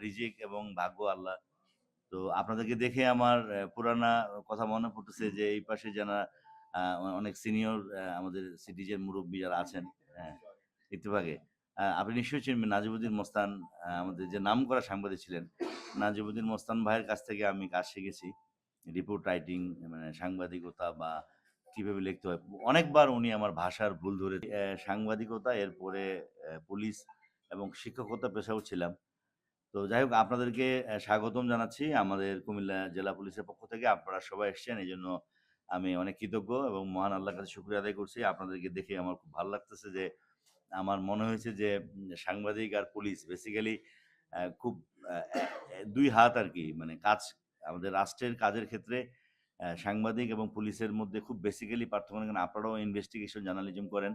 রিজিক এবং ভাগ্য আল্লাহ। তো আপনাদেরকে দেখে আমার পুরানা কথা মনে পড়তেছে যে এই পাশে যারা অনেক সিনিয়র আমাদের সিটিজেন মুরব্বি যারা আছেন, হ্যাঁ, ইত্তেফাকে। আপনি নিশ্চয়ই চিনবেন নাজিমুদ্দিন মস্তান, আমাদের যে নামকরা সাংবাদিক ছিলেন। নাজিমুদ্দিন মস্তান ভাইয়ের কাছ থেকে আমি কাজ শিখেছি। রিপোর্ট রাইটিং, মানে সাংবাদিকতা বা কিভাবে লিখতে হয়। অনেকবার উনি আমার ভাষার ভুল ধরে সাংবাদিকতা, এরপরে পুলিশ এবং শিক্ষকতা পেশাও ছিলাম। তো যাই হোক, আপনাদেরকে স্বাগতম জানাচ্ছি আমাদের কুমিল্লা জেলা পুলিশের পক্ষ থেকে। আপনারা সবাই এসছেন, এজন্য আমি অনেক কৃতজ্ঞ এবং মহান আল্লাহর কাছে শুকরিয়া আদায় করছি। আপনাদেরকে দেখে আমার খুব ভালো লাগতেছে যে আমার মনে হয়েছে যে সাংবাদিক আর পুলিশ বেসিক্যালি খুব আ এ ২ হাত আরকি, মানে কাজ, আমাদের রাষ্ট্রের কাজের ক্ষেত্রে সাংবাদিক এবং পুলিশের মধ্যে খুব বেসিক্যালি পার্থক্য নেই। কারণ আপনারাও ইনভেস্টিগেশন জার্নালিজম করেন।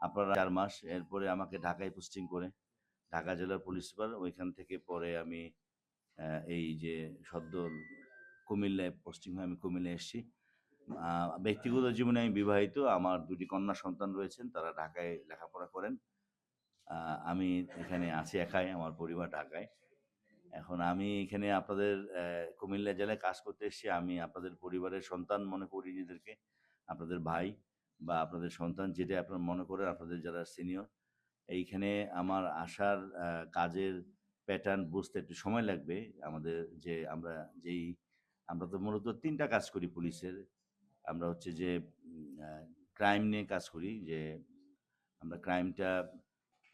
আপনারা ৪ মাস, এরপরে আমাকে ঢাকায় পোস্টিং করে, ঢাকা জেলার পুলিশ সুপার। ওইখান থেকে পরে আমি এই যে সদ্য কুমিল্লায় পোস্টিং হয়ে আমি কুমিল্লায় এসেছি। আ ব্যক্তিগত জীবনে আমি বিবাহিত। আমার ২ টি কন্যা সন্তান রয়েছেন। তারা ঢাকায় লেখাপড়া করেন। আ আমি এখানে আছি একাই, আমার পরিবার ঢাকায়। এখন আমি এখানে আপনাদের কুমিল্লা জেলায় কাজ করতে এসেছি। আমি আপনাদের পরিবারের সন্তান মনে করি নিজেদেরকে। আপনাদের ভাই বা আপনাদের সন্তান, যেটাই আপনারা মনে করেন, আপনাদের যারা সিনিয়র। এইখানে আমার আসার কাজের প্যাটার্ন বুঝতে একটু সময় লাগবে। আমাদের যে আমরা তো মূলত ৩ টা কাজ করি পুলিশের। আমরা হচ্ছে যে ক্রাইম নিয়ে কাজ করি, যে আমরা ক্রাইমটা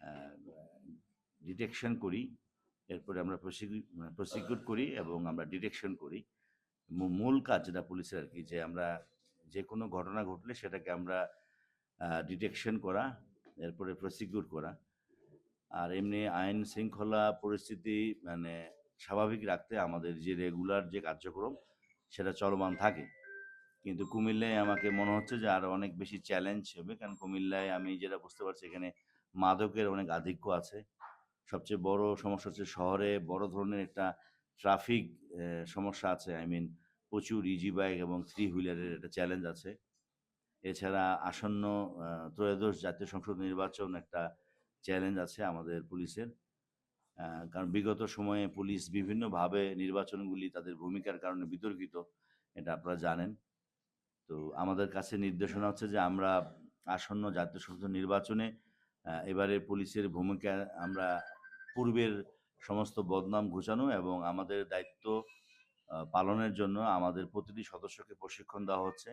আ ডিটেকশন করি। এরপরে আমরা প্রসিকিউট করি এবং আমরা ডিটেকশন করি। মূল কাজ যেটা পুলিশের আরকি, যে আমরা যেকোনো ঘটনা ঘটলে সেটাকে আমরা ডিটেকশন করা, এরপরে প্রসিকিউট করা। আর এমনি আইন শৃঙ্খলা পরিস্থিতি মানে স্বাভাবিক রাখতে আমাদের যে রেগুলার যে কার্যক্রম সেটা চলমান থাকে। কিন্তু কুমিল্লায় আমাকে মনে হচ্ছে যে আরো অনেক বেশি চ্যালেঞ্জ হবে। কারণ কুমিল্লায় আমি যেটা বুঝতে পারছি, এখানে মাদকের অনেক আধিক্য আছে। সবচেয়ে বড় সমস্যা হচ্ছে শহরে বড় ধরনের একটা ট্রাফিক সমস্যা আছে। আই মিন প্রচুর ইজি বাইক এবং থ্রি হুইলারের একটা চ্যালেঞ্জ আছে। এছাড়া আসন্ন ত্রয়োদশ জাতীয় সংসদ নির্বাচন একটা চ্যালেঞ্জ আছে আমাদের পুলিশের। কারণ বিগত সময়ে পুলিশ বিভিন্নভাবে নির্বাচনগুলি তাদের ভূমিকার কারণে বিতর্কিত। এটা আপনারা জানেন। তো আমাদের কাছে নির্দেশনা হচ্ছে যে আমরা আসন্ন জাতীয় সংসদ নির্বাচনে এবারে পুলিশের ভূমিকা আমরা পূর্বের সমস্ত বদনাম ঘোচানো এবং আমাদের দায়িত্ব পালনের জন্য আমাদের প্রতিটি সদস্যকে প্রশিক্ষণ দেওয়া হচ্ছে।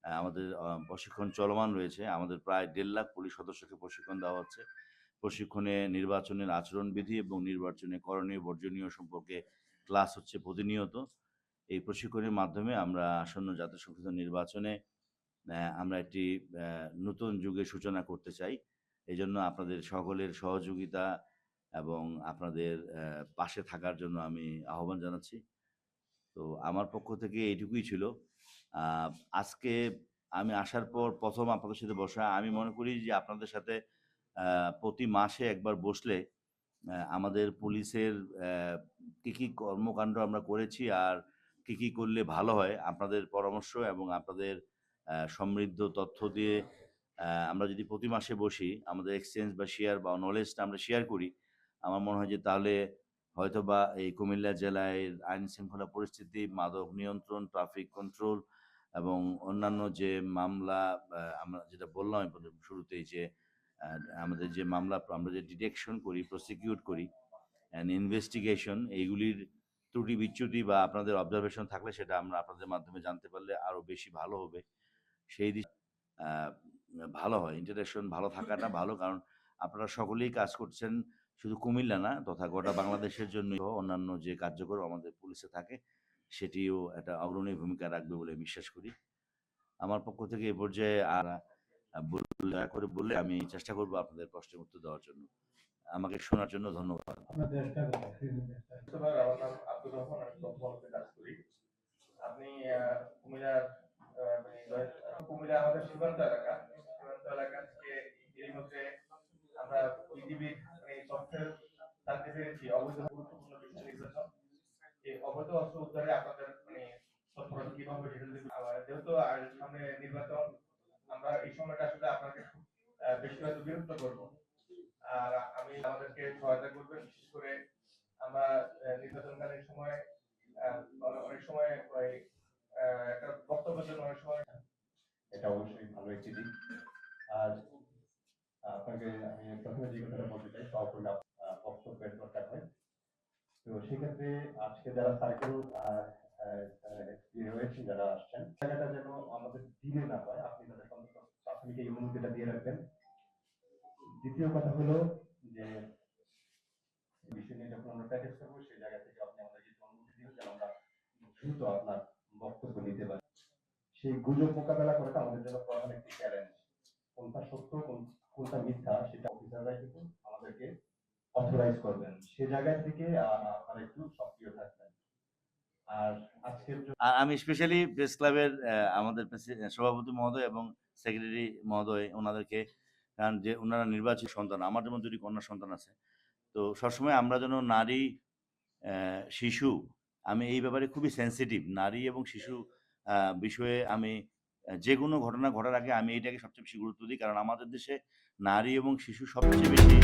আমাদের প্রশিক্ষণ চলমান রয়েছে। আমাদের প্রায় ১.৫ লাখ পুলিশ সদস্যকে প্রশিক্ষণ দেওয়া হচ্ছে। প্রশিক্ষণে নির্বাচনের আচরণবিধি এবং নির্বাচনে করণীয় বর্জনীয় সম্পর্কে ক্লাস হচ্ছে প্রতিনিয়ত। এই প্রশিক্ষণের মাধ্যমে আমরা আসন্ন জাতীয় সংসদ নির্বাচনে আমরা একটি নতুন যুগের সূচনা করতে চাই। এজন্য আপনাদের সকলের সহযোগিতা এবং আপনাদের পাশে থাকার জন্য আমি আহ্বান জানাচ্ছি। তো আমার পক্ষ থেকে এইটুকুই ছিল। আ আজকে আমি আসার পর ১ম আপনাদের সাথে বসা। আমি মনে করি যে আপনাদের সাথে আ প্রতি মাসে একবার বসলে আমাদের পুলিশের কি কর্মকাণ্ড আমরা করেছি আর কি করলে ভালো হয়, আপনাদের পরামর্শ এবং আপনাদের সমৃদ্ধ তথ্য দিয়ে আমরা যদি প্রতি মাসে বসি, আমাদের এক্সচেঞ্জ বা শেয়ার বা নলেজটা আমরা শেয়ার করি, আমার মনে হয় যে তাহলে হয়তোবা এই কুমিল্লা জেলায় আইন শৃঙ্খলা পরিস্থিতি, মাদক নিয়ন্ত্রণ, ট্রাফিক কন্ট্রোল এবং অন্যান্য যে মামলা, আমরা যেটা বললাম শুরুতেই যে আ আমাদের যে মামলা আমরা যে ডিটেকশন করি, প্রসিকিউট করি অ্যান্ড ইনভেস্টিগেশন, এইগুলির ত্রুটি বিচ্যুতি বা আপনাদের অবজারভেশন থাকলে সেটা আমরা আপনাদের মাধ্যমে জানতে পারলে আরো বেশি ভালো হবে। সেই দিক আ ভালো হয়। ইন্টারেকশন ভালো থাকাটা ভালো। কারণ আপনারা সকলেই কাজ করছেন শুধু কুমিল্লা না, তথা গোটা বাংলাদেশের জন্যই অন্যান্য যে কার্যক্রম আমাদের পুলিশে থাকে, সেটিও একটা অগ্রণী ভূমিকা রাখবে বলে বিশ্বাস করি। আমার পক্ষ থেকে এ পর্যায়ে আর দয়া করে বললে আমি চেষ্টা করব আপনাদের প্রশ্নের উত্তর দেওয়ার জন্য। আমাকে শোনার জন্য ধন্যবাদ। আপনার দেশটা কোথায়? ধন্যবাদ। আমার নাম আব্দুর রহমান, আমি কোম্পানিতে কাজ করি। আপনি কুমিল্লার মানে কুমিল্লা আমাদের সীমান্ত এলাকা। সীমান্ত এলাকা থেকে এরই মধ্যে আমরা বিজিবির মানে তথ্যের জানতে পেরেছি অবৈধ গুরুত্বপূর্ণ বিষয় নির্বাচন। এই অবৈধ অস্ত্র উদ্ধারে আপনাদের মানে তৎপরতা কিভাবে সেটা যদি যেহেতু সামনে নির্বাচন, আমরা এই সময়টা আসলে আপনাকে বেশি হয়তো বিরক্ত করবো। আর আমি আমাদেরকে সহায়তা করবেন, বিশেষ করে আমরা নির্বাচনকালীন সময় অনেক সময় ওই একটা বক্তব্যের জন্য অনেক সময় এটা অবশ্যই ভালো একটি দিক। আর আপনাকে আমি প্রথমে যে কথাটা বলতে চাই, সহকর্মী বক্তব্যের দরকার হয়। তো সেক্ষেত্রে আজকে যারা সার্কেল রয়েছেন, যারা আসছেন, জায়গাটা যেন আমাদের দিনে না হয়, আপনি তাদের প্রাথমিক এই অনুমতিটা দিয়ে রাখবেন। দ্বিতীয় কথা হলো যে বিষয় নিয়ে যখন আমরা প্যাকেজ করবো, সেই জায়গা থেকে আপনি আমাদেরকে একটু অনুমতি দিবেন যেন আমরা দ্রুত আপনার বক্তব্য নিতে পারি। সেই গুজব মোকাবেলা করাটা আমাদের জন্য প্রধান একটি চ্যালেঞ্জ। কোনটা সত্য কোনটা মিথ্যা সেটা অফিসাররাই কিন্তু আমাদেরকে অথরাইজ করবেন। সে জায়গা থেকে আপনারা একটু সক্রিয় থাকবেন। আর আজকের আর আমি স্পেশালি প্রেস ক্লাবের আমাদের সভাপতি মহোদয় এবং সেক্রেটারি মহোদয় ওনাদেরকে, কারণ যে ওনারা নির্বাচিত সন্তান, আমার যেমন 2টি কন্যা সন্তান আছে, তো সবসময় আমরা যেন নারী শিশু, আমি এই ব্যাপারে খুবই সেন্সিটিভ। নারী এবং শিশু বিষয়ে আমি যে কোনো ঘটনা ঘটার আগে আমি এটাকে সবচেয়ে বেশি গুরুত্ব দিই, কারণ আমাদের দেশে নারী এবং শিশু সবচেয়ে বেশি